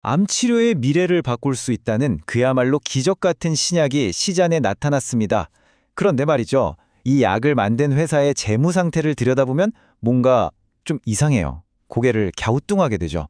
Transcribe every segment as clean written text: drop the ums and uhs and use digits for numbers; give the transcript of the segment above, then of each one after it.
암 치료의 미래를 바꿀 수 있다는 그야말로 기적 같은 신약이 시장에 나타났습니다. 그런데 말이죠. 이 약을 만든 회사의 재무 상태를 들여다보면 뭔가 좀 이상해요. 고개를 갸우뚱하게 되죠.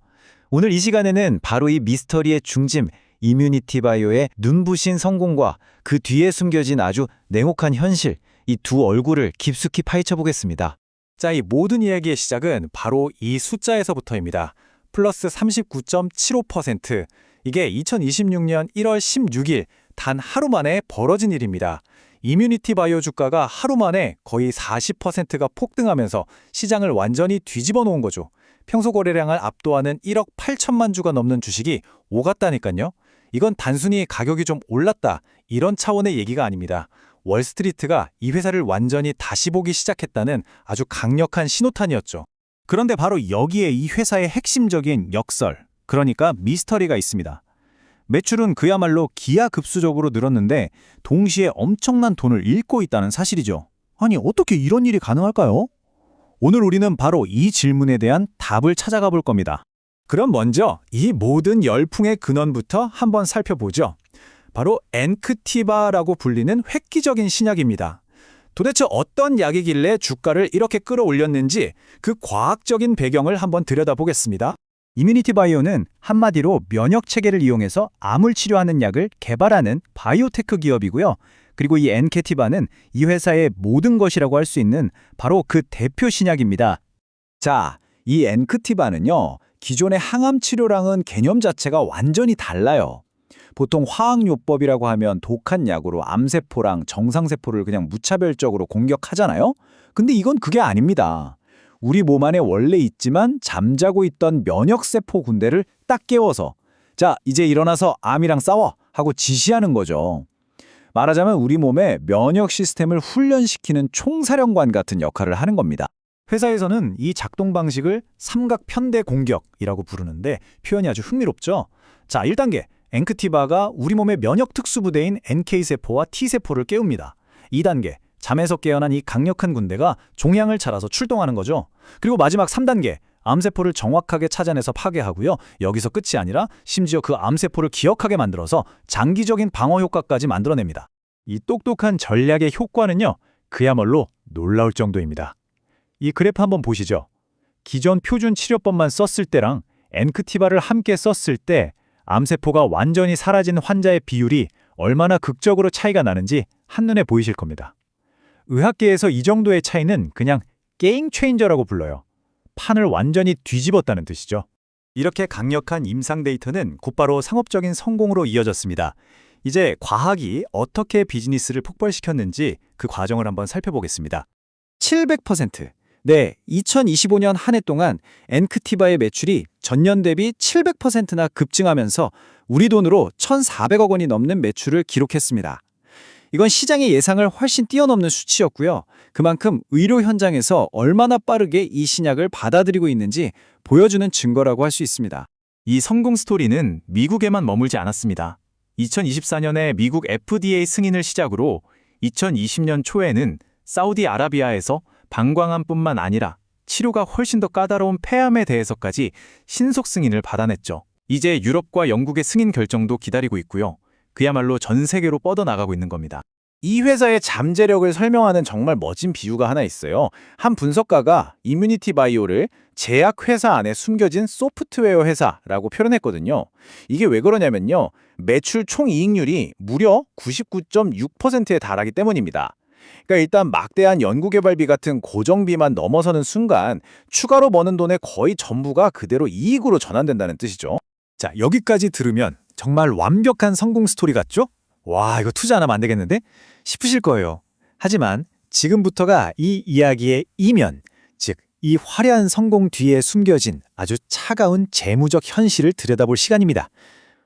오늘 이 시간에는 바로 이 미스터리의 중심, 이뮤니티 바이오의 눈부신 성공과 그 뒤에 숨겨진 아주 냉혹한 현실, 이 두 얼굴을 깊숙이 파헤쳐 보겠습니다. 자, 이 모든 이야기의 시작은 바로 이 숫자에서부터입니다. 플러스 39.75%. 이게 2026년 1월 16일 단 하루 만에 벌어진 일입니다. 이뮤니티 바이오 주가가 하루 만에 거의 40%가 폭등하면서 시장을 완전히 뒤집어 놓은 거죠. 평소 거래량을 압도하는 1억 8천만 주가 넘는 주식이 오갔다니까요. 이건 단순히 가격이 좀 올랐다 이런 차원의 얘기가 아닙니다. 월스트리트가 이 회사를 완전히 다시 보기 시작했다는 아주 강력한 신호탄이었죠. 그런데 바로 여기에 이 회사의 핵심적인 역설, 그러니까 미스터리가 있습니다. 매출은 그야말로 기하급수적으로 늘었는데 동시에 엄청난 돈을 잃고 있다는 사실이죠. 아니, 어떻게 이런 일이 가능할까요? 오늘 우리는 바로 이 질문에 대한 답을 찾아가 볼 겁니다. 그럼 먼저 이 모든 열풍의 근원부터 한번 살펴보죠. 바로 엔크티바라고 불리는 획기적인 신약입니다. 도대체 어떤 약이길래 주가를 이렇게 끌어올렸는지 그 과학적인 배경을 한번 들여다보겠습니다. 이뮤니티 바이오는 한마디로 면역 체계를 이용해서 암을 치료하는 약을 개발하는 바이오테크 기업이고요. 그리고 이 엔케티바는 이 회사의 모든 것이라고 할 수 있는 바로 그 대표 신약입니다. 자, 이 엔크티바는요, 기존의 항암 치료랑은 개념 자체가 완전히 달라요. 보통 화학요법이라고 하면 독한 약으로 암세포랑 정상세포를 그냥 무차별적으로 공격하잖아요? 근데 이건 그게 아닙니다. 우리 몸 안에 원래 있지만 잠자고 있던 면역세포 군대를 딱 깨워서 자, 이제 일어나서 암이랑 싸워! 하고 지시하는 거죠. 말하자면 우리 몸의 면역 시스템을 훈련시키는 총사령관 같은 역할을 하는 겁니다. 회사에서는 이 작동 방식을 삼각편대 공격이라고 부르는데 표현이 아주 흥미롭죠? 자, 1단계. 엔크티바가 우리 몸의 면역 특수부대인 NK세포와 T세포를 깨웁니다. 2단계, 잠에서 깨어난 이 강력한 군대가 종양을 찾아서 출동하는 거죠. 그리고 마지막 3단계, 암세포를 정확하게 찾아내서 파괴하고요. 여기서 끝이 아니라 심지어 그 암세포를 기억하게 만들어서 장기적인 방어 효과까지 만들어냅니다. 이 똑똑한 전략의 효과는요, 그야말로 놀라울 정도입니다. 이 그래프 한번 보시죠. 기존 표준 치료법만 썼을 때랑 엔크티바를 함께 썼을 때 암세포가 완전히 사라진 환자의 비율이 얼마나 극적으로 차이가 나는지 한눈에 보이실 겁니다. 의학계에서 이 정도의 차이는 그냥 게임 체인저라고 불러요. 판을 완전히 뒤집었다는 뜻이죠. 이렇게 강력한 임상 데이터는 곧바로 상업적인 성공으로 이어졌습니다. 이제 과학이 어떻게 비즈니스를 폭발시켰는지 그 과정을 한번 살펴보겠습니다. 700%. 네, 2025년 한 해 동안 엔크티바의 매출이 전년 대비 700%나 급증하면서 우리 돈으로 1,400억 원이 넘는 매출을 기록했습니다. 이건 시장의 예상을 훨씬 뛰어넘는 수치였고요. 그만큼 의료 현장에서 얼마나 빠르게 이 신약을 받아들이고 있는지 보여주는 증거라고 할 수 있습니다. 이 성공 스토리는 미국에만 머물지 않았습니다. 2024년에 미국 FDA 승인을 시작으로 2020년 초에는 사우디아라비아에서 방광암뿐만 아니라 치료가 훨씬 더 까다로운 폐암에 대해서까지 신속 승인을 받아냈죠. 이제 유럽과 영국의 승인 결정도 기다리고 있고요. 그야말로 전 세계로 뻗어나가고 있는 겁니다. 이 회사의 잠재력을 설명하는 정말 멋진 비유가 하나 있어요. 한 분석가가 이뮤니티 바이오를 제약회사 안에 숨겨진 소프트웨어 회사라고 표현했거든요. 이게 왜 그러냐면요. 매출 총이익률이 무려 99.6%에 달하기 때문입니다. 그러니까 일단 막대한 연구개발비 같은 고정비만 넘어서는 순간 추가로 버는 돈의 거의 전부가 그대로 이익으로 전환된다는 뜻이죠. 자, 여기까지 들으면 정말 완벽한 성공 스토리 같죠? 와, 이거 투자 안 하면 안 되겠는데? 싶으실 거예요. 하지만 지금부터가 이 이야기의 이면, 즉 이 화려한 성공 뒤에 숨겨진 아주 차가운 재무적 현실을 들여다볼 시간입니다.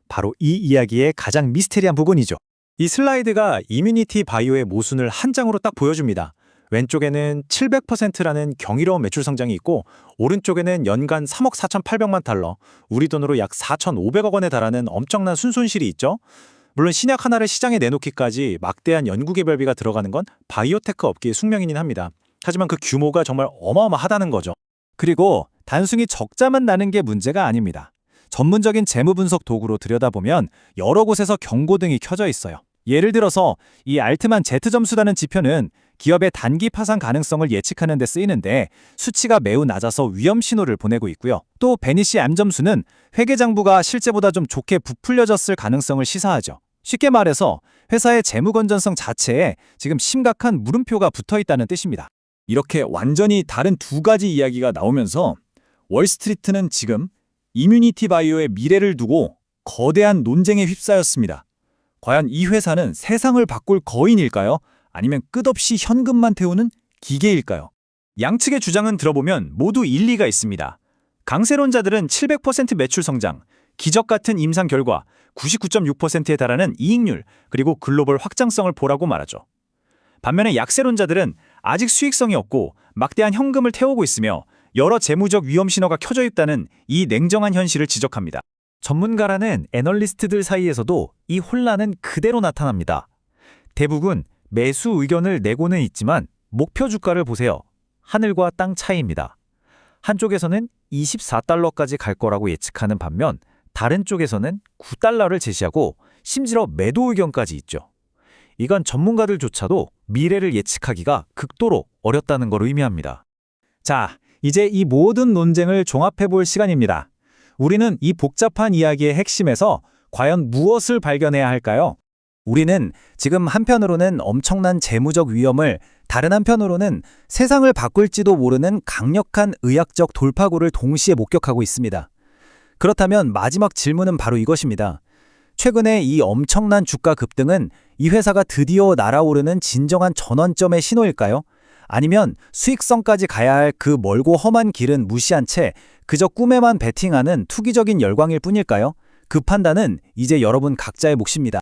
바로 이 이야기의 가장 미스테리한 부분이죠. 이 슬라이드가 이뮤니티 바이오의 모순을 한 장으로 딱 보여줍니다. 왼쪽에는 700%라는 경이로운 매출 성장이 있고 오른쪽에는 연간 3억 4,800만 달러, 우리 돈으로 약 4,500억 원에 달하는 엄청난 순손실이 있죠. 물론 신약 하나를 시장에 내놓기까지 막대한 연구개발비가 들어가는 건 바이오테크 업계의 숙명이긴 합니다. 하지만 그 규모가 정말 어마어마하다는 거죠. 그리고 단순히 적자만 나는 게 문제가 아닙니다. 전문적인 재무 분석 도구로 들여다보면 여러 곳에서 경고등이 켜져 있어요. 예를 들어서 이 알트만 Z점수라는 지표는 기업의 단기 파산 가능성을 예측하는 데 쓰이는데 수치가 매우 낮아서 위험 신호를 보내고 있고요. 또 베니시 M점수는 회계장부가 실제보다 좀 좋게 부풀려졌을 가능성을 시사하죠. 쉽게 말해서 회사의 재무 건전성 자체에 지금 심각한 물음표가 붙어 있다는 뜻입니다. 이렇게 완전히 다른 두 가지 이야기가 나오면서 월스트리트는 지금 이뮤니티 바이오의 미래를 두고 거대한 논쟁에 휩싸였습니다. 과연 이 회사는 세상을 바꿀 거인일까요? 아니면 끝없이 현금만 태우는 기계일까요? 양측의 주장은 들어보면 모두 일리가 있습니다. 강세론자들은 700% 매출 성장, 기적 같은 임상 결과, 99.6%에 달하는 이익률, 그리고 글로벌 확장성을 보라고 말하죠. 반면에 약세론자들은 아직 수익성이 없고 막대한 현금을 태우고 있으며 여러 재무적 위험 신호가 켜져 있다는 이 냉정한 현실을 지적합니다. 전문가라는 애널리스트들 사이에서도 이 혼란은 그대로 나타납니다. 대부분 매수 의견을 내고는 있지만 목표 주가를 보세요. 하늘과 땅 차이입니다. 한쪽에서는 24달러까지 갈 거라고 예측하는 반면 다른 쪽에서는 9달러를 제시하고 심지어 매도 의견까지 있죠. 이건 전문가들조차도 미래를 예측하기가 극도로 어렵다는 걸 의미합니다. 자, 이제 이 모든 논쟁을 종합해 볼 시간입니다. 우리는 이 복잡한 이야기의 핵심에서 과연 무엇을 발견해야 할까요? 우리는 지금 한편으로는 엄청난 재무적 위험을, 다른 한편으로는 세상을 바꿀지도 모르는 강력한 의학적 돌파구를 동시에 목격하고 있습니다. 그렇다면 마지막 질문은 바로 이것입니다. 최근에 이 엄청난 주가 급등은 이 회사가 드디어 날아오르는 진정한 전환점의 신호일까요? 아니면 수익성까지 가야 할 그 멀고 험한 길은 무시한 채 그저 꿈에만 베팅하는 투기적인 열광일 뿐일까요? 그 판단은 이제 여러분 각자의 몫입니다.